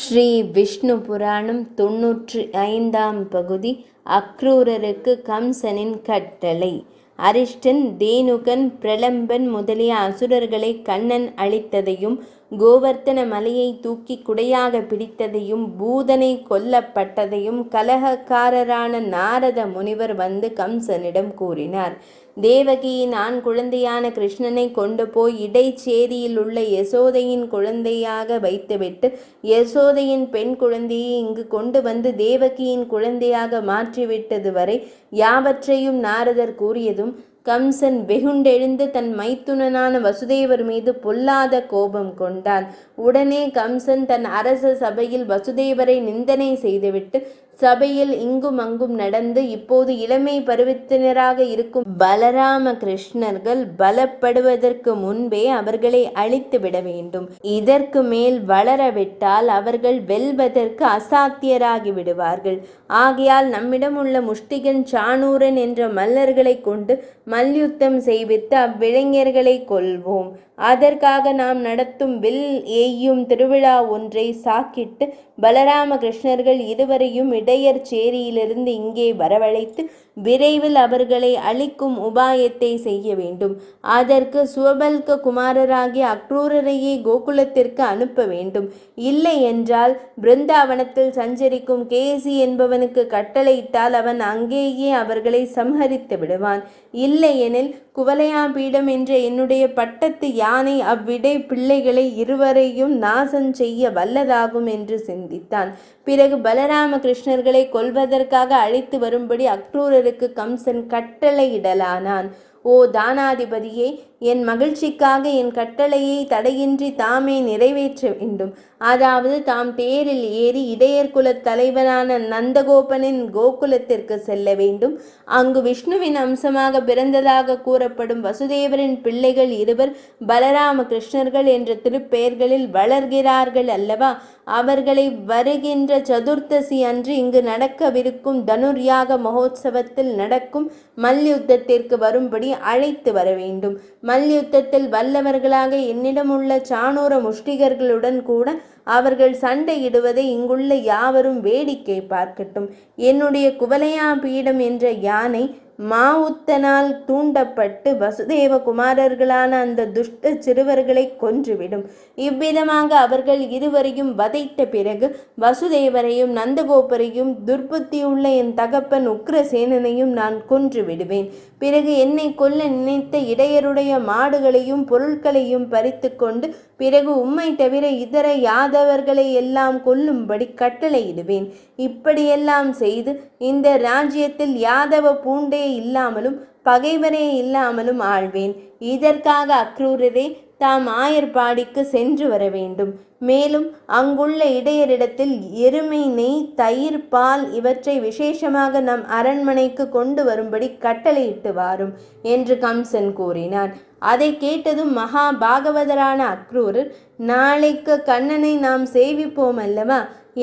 ஸ்ரீ விஷ்ணு புராணம் 95ஆம் பகுதி. அக்ரூரருக்கு கம்சனின் கட்டளை. அரிஷ்டன், தேனுகன், பிரலம்பன் முதலிய அசுரர்களை கண்ணன் அழித்ததையும், கோவர்த்தன மலையை தூக்கி குடையாக பிடித்ததையும், பூதனை கொல்லப்பட்டதையும் கலகக்காரரான நாரத முனிவர் வந்து கம்சனிடம் கூறினார். தேவகியின் ஆண் குழந்தையான கிருஷ்ணனை கொண்டு போய் இடைச்சேரியில் உள்ள யசோதையின் குழந்தையாக வைத்துவிட்டு, யசோதையின் பெண் குழந்தையை இங்கு கொண்டு வந்து தேவகியின் குழந்தையாக மாற்றிவிட்டது வரை யாவற்றையும் நாரதர் கூறியதும் கம்சன் வெகுண்டெழுந்து தன் மைத்துனனான வசுதேவர் மீது பொல்லாத கோபம் கொண்டான். உடனே கம்சன் தன் அரச சபையில் வசுதேவரை நிந்தனை செய்துவிட்டு சபையில் இங்கும் அங்கும் நடந்து, இப்போது இளமை பருவத்தினராக இருக்கும் பலராம கிருஷ்ணர்கள் பலப்படுவதற்கு முன்பே அவர்களை அழித்து விட வேண்டும். இதற்கு மேல் வளரவிட்டால் அவர்கள் வெல்வதற்கு அசாத்தியராகி விடுவார்கள். ஆகையால் நம்மிடம் உள்ள முஷ்டிகன், சாணூரன் என்ற மல்லர்களை கொண்டு மல்யுத்தம் செய்வித்து அவ்விளைஞர்களை கொல்வோம். அதற்காக நாம் நடத்தும் வில் எய்யும் திருவிழா ஒன்றை சாக்கிட்டு பலராம கிருஷ்ணர்கள் இருவரையும் இடையர் சேரியிலிருந்து இங்கே வரவழைத்து விரைவில் அவர்களை அழிக்கும் உபாயத்தை செய்ய வேண்டும். அதற்கு சுவபல்க குமாரராகிய அக்ரூரரையே கோகுலத்திற்கு அனுப்ப வேண்டும். இல்லை என்றால் பிருந்தாவனத்தில் சஞ்சரிக்கும் கேசி என்பவனுக்கு கட்டளையிட்டால் அவன் அங்கேயே அவர்களை சம்ஹரித்து விடுவான். இல்லையெனில் குவலயாபீடம் என்ற என்னுடைய பட்டத்து யானை அவ்விடை பிள்ளைகளை இருவரையும் நாசம் செய்ய வல்லதாகும் என்று சிந்தித்தான். பிறகு பலராம கிருஷ்ணர்களை கொல்வதற்காக அழைத்து வரும்படி அக்ரூரருக்கு கம்சன் கட்டளையிடலானான். ஓ தானாதிபதியே, என் மகிழ்ச்சிக்காக என் கட்டளையை தடையின்றி தாமே நிறைவேற்ற வேண்டும். அதாவது தாம் தேரில் ஏறி இடையர் குலத் தலைவனான நந்தகோபனின் கோகுலத்திற்கு செல்ல வேண்டும். அங்கு விஷ்ணுவின் அம்சமாக பிறந்ததாக கூறப்படும் வசுதேவரின் பிள்ளைகள் இருவர் பலராம கிருஷ்ணர்கள் என்ற திருப்பெயர்களில் வளர்கிறார்கள் அல்லவா? அவர்களை வருகின்ற சதுர்த்தசி அன்று இங்கு நடக்கவிருக்கும் தனுர்யாக மகோத்சவத்தில் நடக்கும் மல்யுத்தத்திற்கு வரும்படி அழைத்து வர வேண்டும். மல்யுத்தத்தில் வல்லவர்களாக என்னிடமுள்ள சாணூர முஷ்டிகர்களுடன் கூட அவர்கள் சண்டையிடுவதை இங்குள்ள யாவரும் வேடிக்கை பார்க்கட்டும். என்னுடைய குவலயா பீடம் என்ற யானை மாவுத்தனால் தூண்டப்பட்டு வசுதேவ குமாரர்களான அந்த துஷ்ட சிறுவர்களை கொன்றுவிடும். இவ்விதமாக அவர்கள் இருவரையும் வதைத்த பிறகு வசுதேவரையும் நந்தகோபரையும் துர்புத்தியுள்ள என் தகப்பன் உக்ரசேனனையும் நான் கொன்று விடுவேன். பிறகு என்னை கொல்ல நினைத்த இடையருடைய மாடுகளையும் பொருட்களையும் பறித்து கொண்டு பிறகு உம்மை தவிர இதர யாதவர்களை எல்லாம் கொல்லும்படி கட்டளையிடுவேன். இப்படியெல்லாம் செய்து இந்த ராஜ்யத்தில் யாதவ பூண்டே இல்லாமலும் பகைவரே இல்லாமலும் ஆழ்வேன். இதற்காக அக்ரூரரே தாம் ஆயர்பாடிக்கு சென்று வர வேண்டும். மேலும் அங்குள்ள இடையரிடத்தில் எருமை நெய், தயிர், பால் இவற்றை விசேஷமாக நம் அரண்மனைக்கு கொண்டு வரும்படி கட்டளையிட்டு வாரும் என்று கம்சன் கூறினான். அதை கேட்டதும் மகா பாகவதரான அக்ரூரர், நாளைக்கு கண்ணனை நாம் சேவிப்போம் அல்லவா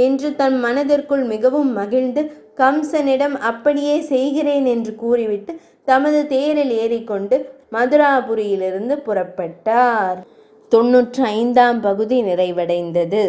என்று தன் மனதிற்குள் மிகவும் மகிழ்ந்து கம்சனிடம் அப்படியே செய்கிறேன் என்று கூறிவிட்டு தமது தேரில் ஏறிக்கொண்டு மதுராபுரியிலிருந்து புறப்பட்டார். 95ஆம் பகுதி நிறைவடைந்தது.